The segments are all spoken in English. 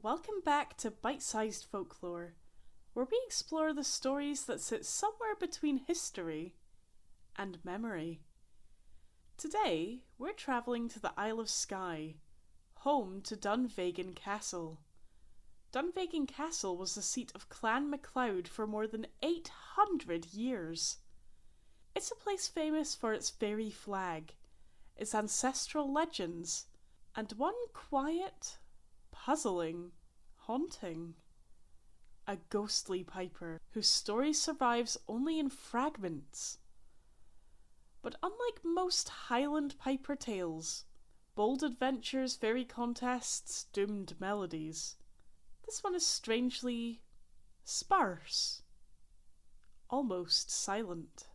Welcome back to Bite-Sized Folklore, where we explore the stories that sit somewhere between history and memory. Today, we're travelling to the Isle of Skye, home to Dunvegan Castle. Dunvegan Castle was the seat of Clan MacLeod for more than 800 years. It's a place famous for its fairy flag, its ancestral legends, and one quiet, puzzling, haunting. A ghostly piper whose story survives only in fragments. But unlike most Highland piper tales, bold adventures, fairy contests, doomed melodies, this one is strangely sparse, almost silent.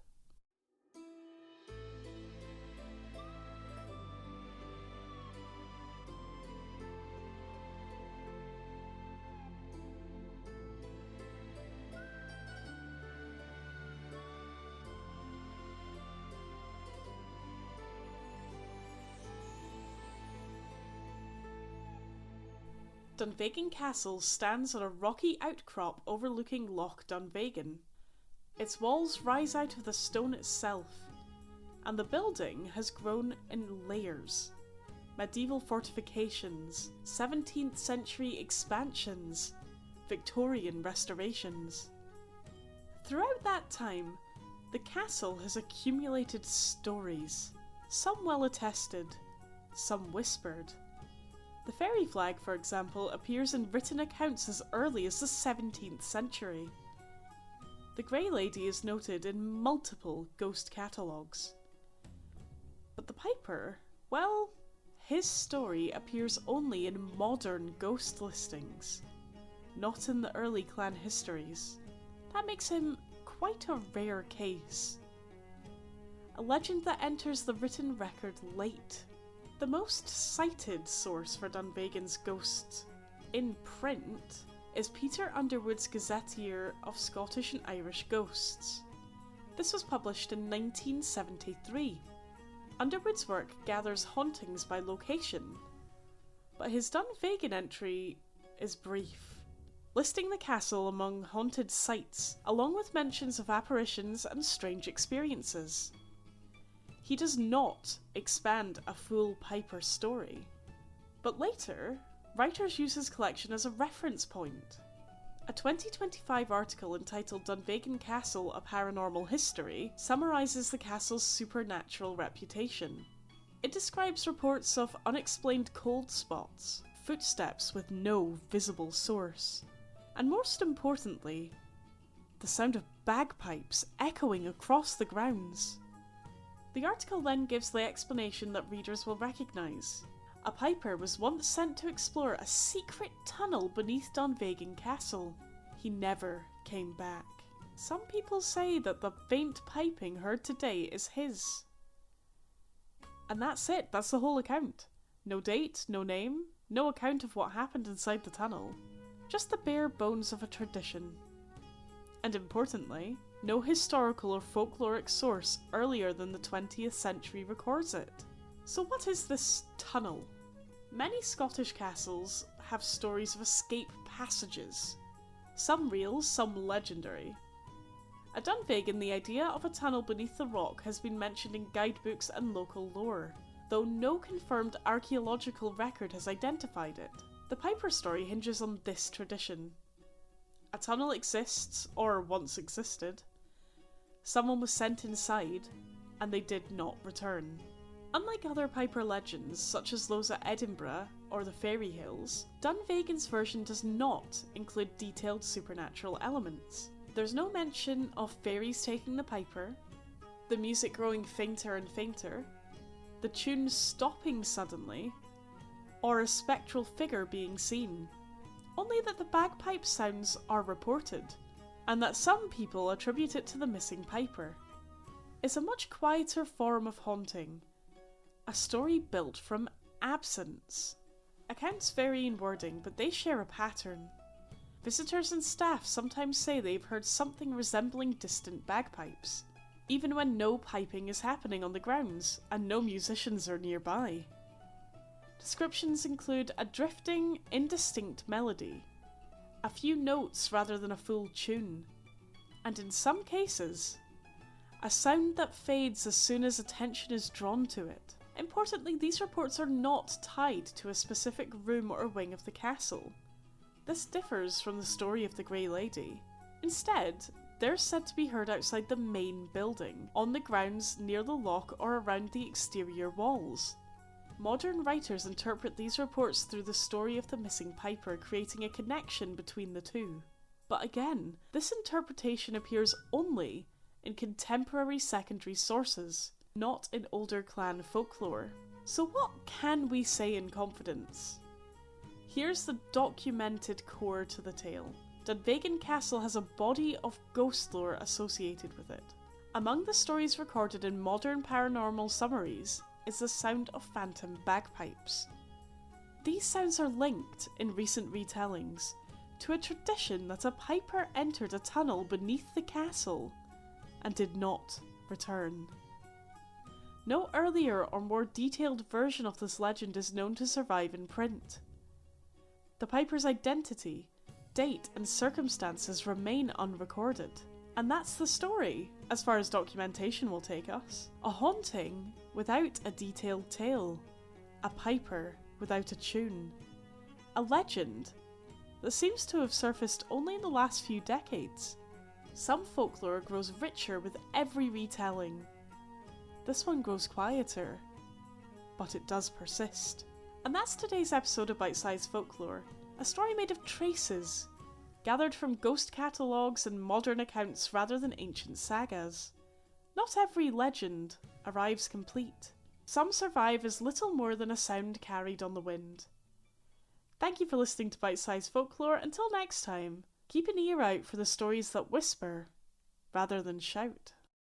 Dunvegan Castle stands on a rocky outcrop overlooking Loch Dunvegan. Its walls rise out of the stone itself, and the building has grown in layers. Medieval fortifications, 17th century expansions, Victorian restorations. Throughout that time, the castle has accumulated stories, some well attested, some whispered. The fairy flag, for example, appears in written accounts as early as the 17th century. The Grey Lady is noted in multiple ghost catalogues. But the Piper, well, his story appears only in modern ghost listings, not in the early clan histories. That makes him quite a rare case. A legend that enters the written record late. The most cited source for Dunvegan's ghosts in print is Peter Underwood's Gazetteer of Scottish and Irish Ghosts. This was published in 1973. Underwood's work gathers hauntings by location, but his Dunvegan entry is brief, listing the castle among haunted sites, along with mentions of apparitions and strange experiences. He does not expand a full Piper story. But later, writers use his collection as a reference point. A 2025 article entitled Dunvegan Castle, A Paranormal History summarises the castle's supernatural reputation. It describes reports of unexplained cold spots, footsteps with no visible source, and most importantly, the sound of bagpipes echoing across the grounds. The article then gives the explanation that readers will recognise. A piper was once sent to explore a secret tunnel beneath Dunvegan Castle. He never came back. Some people say that the faint piping heard today is his. And that's it, that's the whole account. No date, no name, no account of what happened inside the tunnel. Just the bare bones of a tradition. And importantly, no historical or folkloric source earlier than the 20th century records it. So what is this tunnel? Many Scottish castles have stories of escape passages. Some real, some legendary. At Dunvegan, the idea of a tunnel beneath the rock has been mentioned in guidebooks and local lore, though no confirmed archaeological record has identified it. The Piper story hinges on this tradition. A tunnel exists, or once existed. Someone was sent inside, and they did not return. Unlike other Piper legends, such as those at Edinburgh or the Fairy Hills, Dunvegan's version does not include detailed supernatural elements. There's no mention of fairies taking the piper, the music growing fainter and fainter, the tune stopping suddenly, or a spectral figure being seen. Only that the bagpipe sounds are reported, and that some people attribute it to the missing piper. It's a much quieter form of haunting, a story built from absence. Accounts vary in wording, but they share a pattern. Visitors and staff sometimes say they've heard something resembling distant bagpipes, even when no piping is happening on the grounds and no musicians are nearby. Descriptions include a drifting, indistinct melody, a few notes rather than a full tune, and in some cases, a sound that fades as soon as attention is drawn to it. Importantly, these reports are not tied to a specific room or wing of the castle. This differs from the story of the Grey Lady. Instead, they're said to be heard outside the main building, on the grounds near the loch or around the exterior walls. Modern writers interpret these reports through the story of the missing piper, creating a connection between the two. But again, this interpretation appears only in contemporary secondary sources, not in older clan folklore. So what can we say in confidence? Here's the documented core to the tale. Dunvegan Castle has a body of ghost lore associated with it. Among the stories recorded in modern paranormal summaries is the sound of phantom bagpipes. These sounds are linked, in recent retellings, to a tradition that a piper entered a tunnel beneath the castle and did not return. No earlier or more detailed version of this legend is known to survive in print. The piper's identity, date and circumstances remain unrecorded. And that's the story, as far as documentation will take us. A haunting without a detailed tale. A piper without a tune. A legend that seems to have surfaced only in the last few decades. Some folklore grows richer with every retelling. This one grows quieter, but it does persist. And that's today's episode of Bite Size Folklore, a story made of traces, gathered from ghost catalogues and modern accounts rather than ancient sagas. Not every legend arrives complete. Some survive as little more than a sound carried on the wind. Thank you for listening to Bite Size Folklore. Until next time, keep an ear out for the stories that whisper rather than shout.